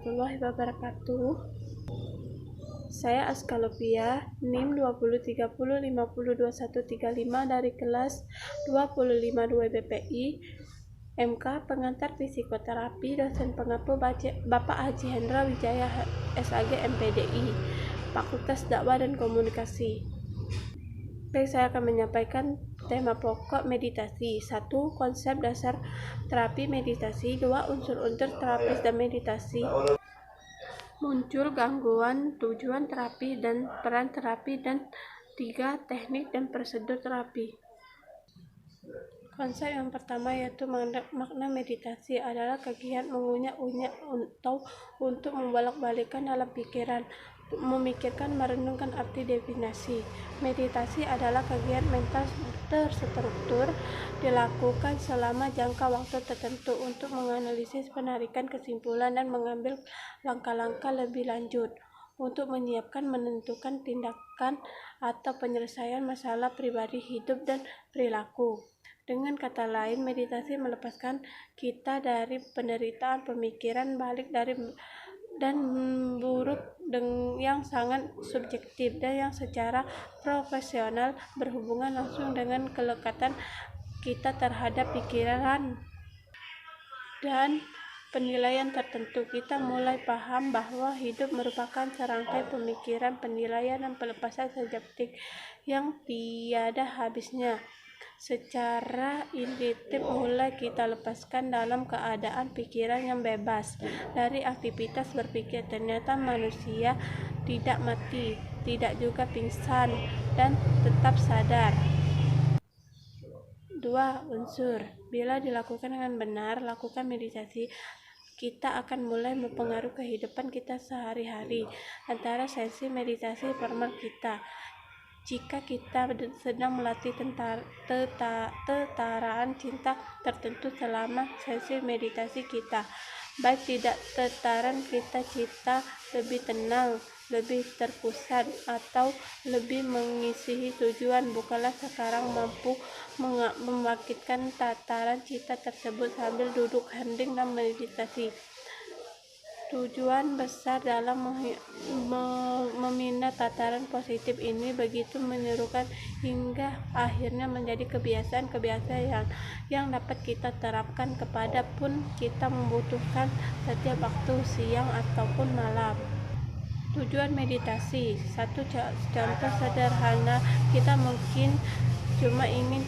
warahmatullahi wabarakatuh. Saya Aska Lupia, NIM 2030502135 dari kelas 252 BPI, MK Pengantar Psikoterapi, dosen pengampu Bapak Haji Hendra Wijaya SAG MPDI, Fakultas Dakwah dan Komunikasi. Baik, saya akan menyampaikan tema pokok meditasi. 1. Konsep dasar terapi meditasi. 2. Unsur-unsur terapis dan meditasi. Muncul gangguan, tujuan terapi dan peran terapi, dan 3. Teknik dan prosedur terapi. Konsep yang pertama yaitu makna meditasi adalah kegiatan mengunyah-unyah atau untuk membolak-balikkan dalam pikiran, memikirkan, merenungkan arti definisi. Meditasi adalah kegiatan mental terstruktur dilakukan selama jangka waktu tertentu untuk menganalisis, penarikan kesimpulan, dan mengambil langkah-langkah lebih lanjut untuk menyiapkan, menentukan tindakan atau penyelesaian masalah pribadi, hidup, dan perilaku. Dengan kata lain, meditasi melepaskan kita dari penderitaan pemikiran balik dan buruk yang sangat subjektif dan yang secara profesional berhubungan langsung dengan kelekatan kita terhadap pikiran dan penilaian tertentu. Kita mulai paham bahwa hidup merupakan serangkai pemikiran, penilaian, dan pelepasan subjektif yang tiada habisnya. Secara intuitif mulai kita lepaskan dalam keadaan pikiran yang bebas dari aktivitas berpikir. Ternyata manusia tidak mati, tidak juga pingsan, dan tetap sadar. 2. Unsur. Bila dilakukan dengan benar, lakukan meditasi, kita akan mulai mempengaruhi kehidupan kita sehari-hari. Antara sesi meditasi formal kita, jika kita sedang melatih tataran cinta tertentu selama sesi meditasi kita, baik tidak tataran kita lebih tenang, lebih terpusat, atau lebih mengisi tujuan, bukanlah sekarang mampu membangkitkan tataran cinta tersebut sambil duduk hening dan meditasi. Tujuan besar dalam memindah tataran positif ini begitu menyerukan hingga akhirnya menjadi kebiasaan yang dapat kita terapkan kepada pun kita membutuhkan setiap waktu, siang ataupun malam. Tujuan meditasi. Satu contoh sederhana, kita mungkin cuma ingin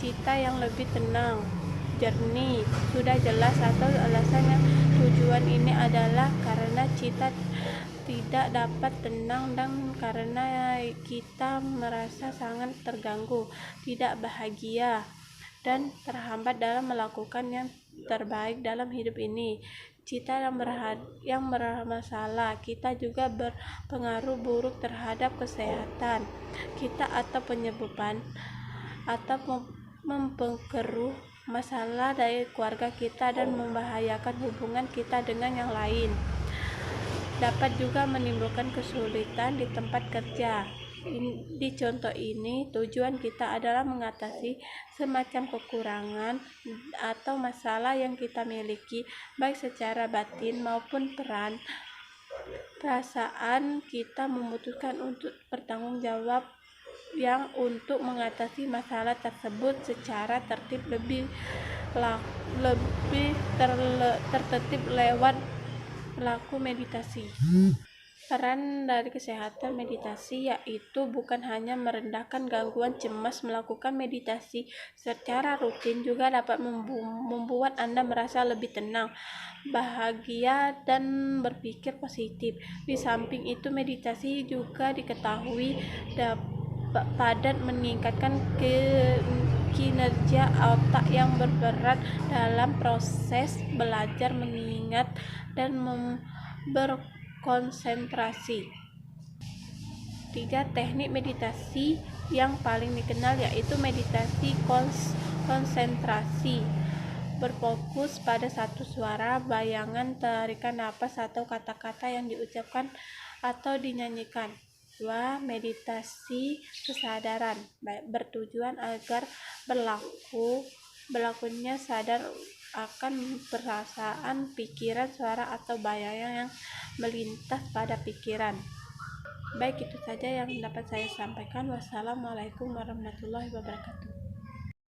cita yang lebih tenang, jernih, sudah jelas, atau alasannya tujuan ini adalah karena kita tidak dapat tenang dan karena kita merasa sangat terganggu, tidak bahagia, dan terhambat dalam melakukan yang terbaik dalam hidup ini. Cita yang bermasalah, kita juga berpengaruh buruk terhadap kesehatan kita atau penyebabkan atau mempengaruhi masalah dari keluarga kita dan membahayakan hubungan kita dengan yang lain. Dapat juga menimbulkan kesulitan di tempat kerja. Di contoh ini, tujuan kita adalah mengatasi semacam kekurangan atau masalah yang kita miliki, baik secara batin maupun perasaan. Kita memutuskan untuk bertanggung jawab untuk mengatasi masalah tersebut secara tertib, lebih tertib lewat pelaku meditasi. Peran dari kesehatan meditasi yaitu bukan hanya merendahkan gangguan cemas. Melakukan meditasi secara rutin juga dapat membuat Anda merasa lebih tenang, bahagia, dan berpikir positif. Di samping itu, meditasi juga diketahui dapat meningkatkan kinerja otak yang berperan dalam proses belajar, mengingat, dan berkonsentrasi. 3. Teknik meditasi yang paling dikenal yaitu meditasi konsentrasi. Berfokus pada satu suara, bayangan, tarikan napas, atau kata-kata yang diucapkan atau dinyanyikan. 2. Meditasi kesadaran bertujuan agar berlakunya sadar akan perasaan, pikiran, suara, atau bayang yang melintas pada pikiran. Baik, itu saja yang dapat saya sampaikan. Wassalamualaikum warahmatullahi wabarakatuh.